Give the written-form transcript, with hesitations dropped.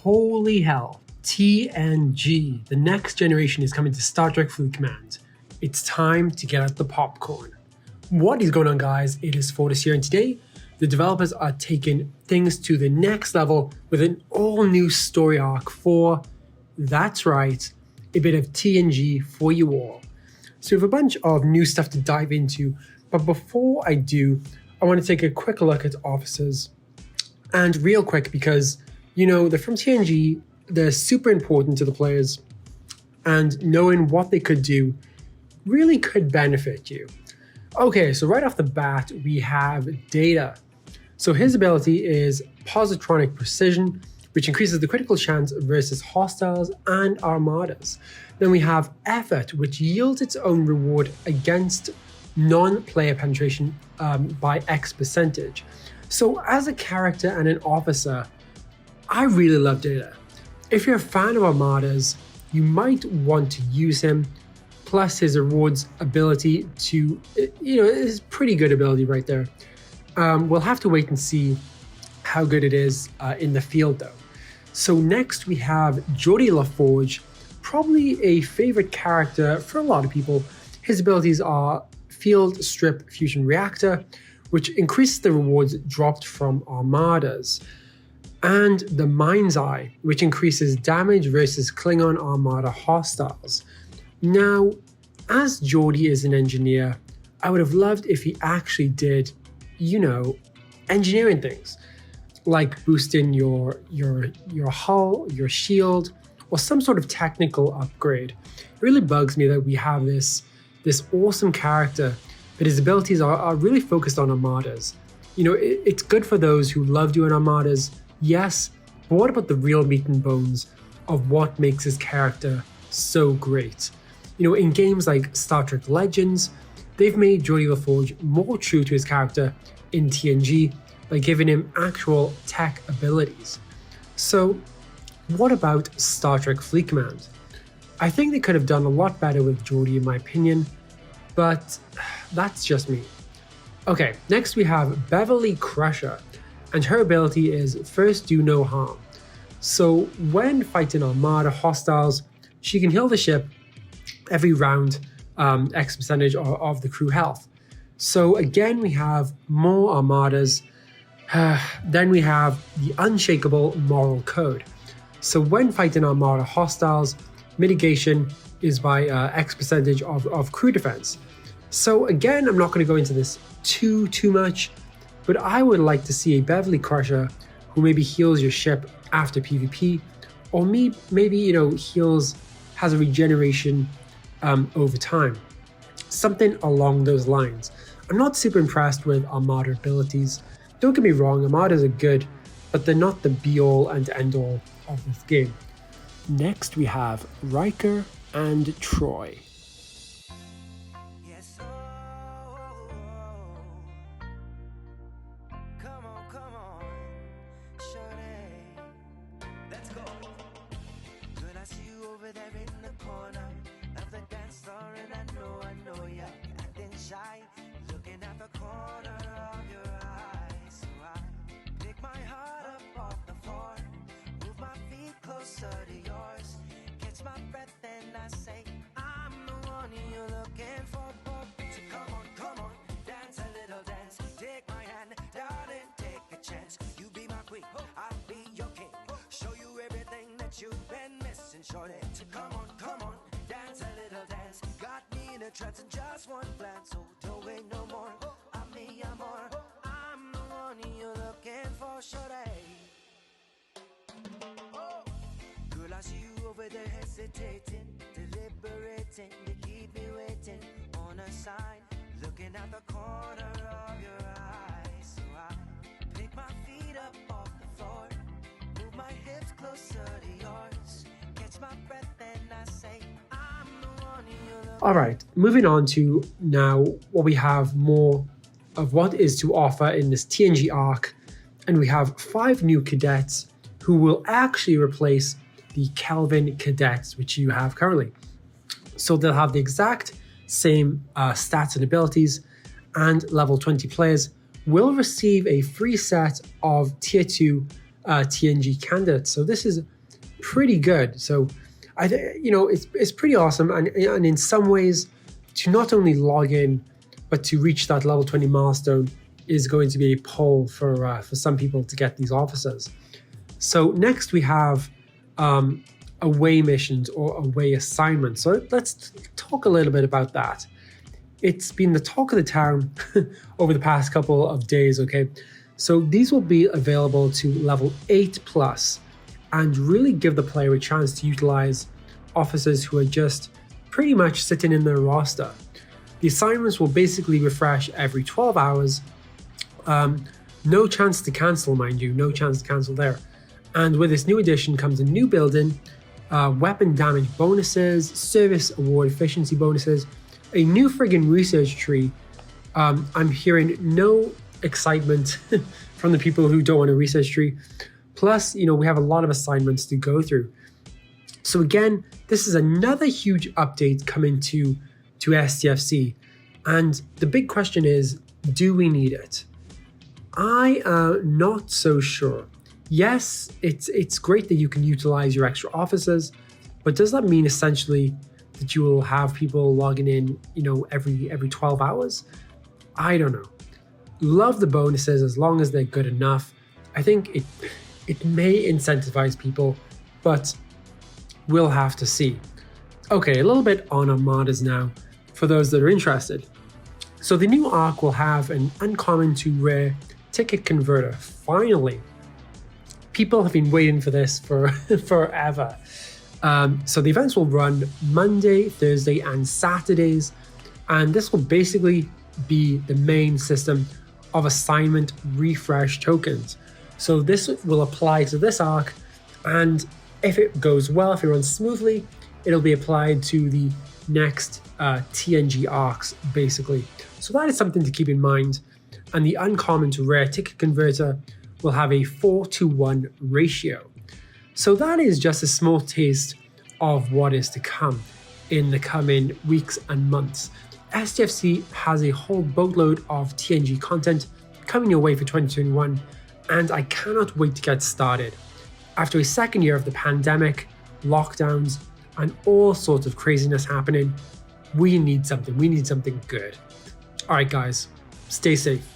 Holy hell, TNG, the next generation is coming to Star Trek Fleet Command. It's time to get out the popcorn. What is going on, guys? It is Fortis here, and today the developers are taking things to the next level with an all-new story arc for, that's right, a bit of TNG for you all. So we have a bunch of new stuff to dive into, but before I do, I want to take a quick look at officers. And real quick, because, you know, they're from TNG, they're super important to the players, and knowing what they could do really could benefit you. Okay, so right off the bat, we have Data. So his ability is Positronic Precision, which increases the critical chance versus hostiles and armadas. Then we have Effort, which yields its own reward against non-player penetration by X percentage. So as a character and an officer, I really love Data. If you're a fan of armadas, you might want to use him. Plus his rewards ability to, is pretty good ability right there. We'll have to wait and see how good it is in the field though. So next we have Geordi LaForge, probably a favorite character for a lot of people. His abilities are Field Strip Fusion Reactor, which increases the rewards dropped from armadas, and the Mind's Eye, which increases damage versus Klingon armada hostiles. Now, as Geordi is an engineer, I would have loved if he actually did, engineering things, like boosting your hull, your shield, or some sort of technical upgrade. It really bugs me that we have this awesome character, but his abilities are really focused on armadas. It's good for those who love doing armadas, yes, but what about the real meat and bones of what makes his character so great? In games like Star Trek Legends, they've made Geordi LaForge more true to his character in TNG by giving him actual tech abilities. So what about Star Trek Fleet Command? I think they could have done a lot better with Geordi in my opinion, but that's just me. Okay, next we have Beverly Crusher, and her ability is First Do No Harm. So when fighting armada hostiles, she can heal the ship every round, X percentage of the crew health. So again, we have more armadas. Then we have the Unshakable Moral Code. So when fighting armada hostiles, mitigation is by X percentage of crew defense. So again, I'm not going to go into this too much, but I would like to see a Beverly Crusher who maybe heals your ship after PvP, or maybe has a regeneration over time. Something along those lines. I'm not super impressed with armada abilities. Don't get me wrong, armadas are good, but they're not the be-all and end-all of this game. Next we have Riker and Troy. Looking at the corner of your eye, so I pick my heart up off the floor, move my feet closer to yours, catch my breath and I say, I'm the one you're looking for. So come on, dance a little dance, take my hand, darling, take a chance. You be my queen, I'll be your king, show you everything that you've been missing, shorty. So come on, dance a little dance, got me in a trance in just one glance, so don't wait no more. I'm the one you're looking for, shorty. Oh, girl, I see you over there hesitating, deliberating, you keep me waiting on a sign, looking at the corner of your eye. So I pick my feet up off the floor, move my hips closer to yours, catch my breath and I say, I'm the one you're looking for. All right, moving on to now what we have more of what is to offer in this TNG arc, and we have 5 new cadets who will actually replace the Kelvin cadets which you have currently. So they'll have the exact same stats and abilities, and level 20 players will receive a free set of tier 2 TNG candidates. So this is pretty good. So I think, it's pretty awesome. And in some ways, to not only log in, but to reach that level 20 milestone is going to be a pull for some people to get these officers. So next we have away missions or away assignments. So let's talk a little bit about that. It's been the talk of the town over the past couple of days, okay? So these will be available to level 8 plus and really give the player a chance to utilize officers who are just pretty much sitting in their roster. The assignments will basically refresh every 12 hours. No chance to cancel, mind you, no chance to cancel there. And with this new addition comes a new building, weapon damage bonuses, service award efficiency bonuses, a new friggin' research tree. I'm hearing no excitement from the people who don't want a research tree. Plus, we have a lot of assignments to go through. So again, this is another huge update coming to STFC. And the big question is, do we need it? I am not so sure. Yes, it's great that you can utilize your extra officers, but does that mean essentially that you will have people logging in, every 12 hours? I don't know. Love the bonuses as long as they're good enough. I think it may incentivize people, but we'll have to see. Okay, a little bit on armadas now for those that are interested. So the new arc will have an uncommon to rare ticket converter. Finally, people have been waiting for this for forever. So the events will run Monday, Thursday, and Saturdays, and this will basically be the main system of assignment refresh tokens. So this will apply to this arc, and if it goes well, if it runs smoothly, it'll be applied to the next TNG arcs, basically. So that is something to keep in mind. And the uncommon to rare ticket converter will have a 4-to-1 ratio. So that is just a small taste of what is to come in the coming weeks and months. STFC has a whole boatload of TNG content coming your way for 2021, and I cannot wait to get started. After a second year of the pandemic, lockdowns, and all sorts of craziness happening, we need something. We need something good. All right, guys, stay safe.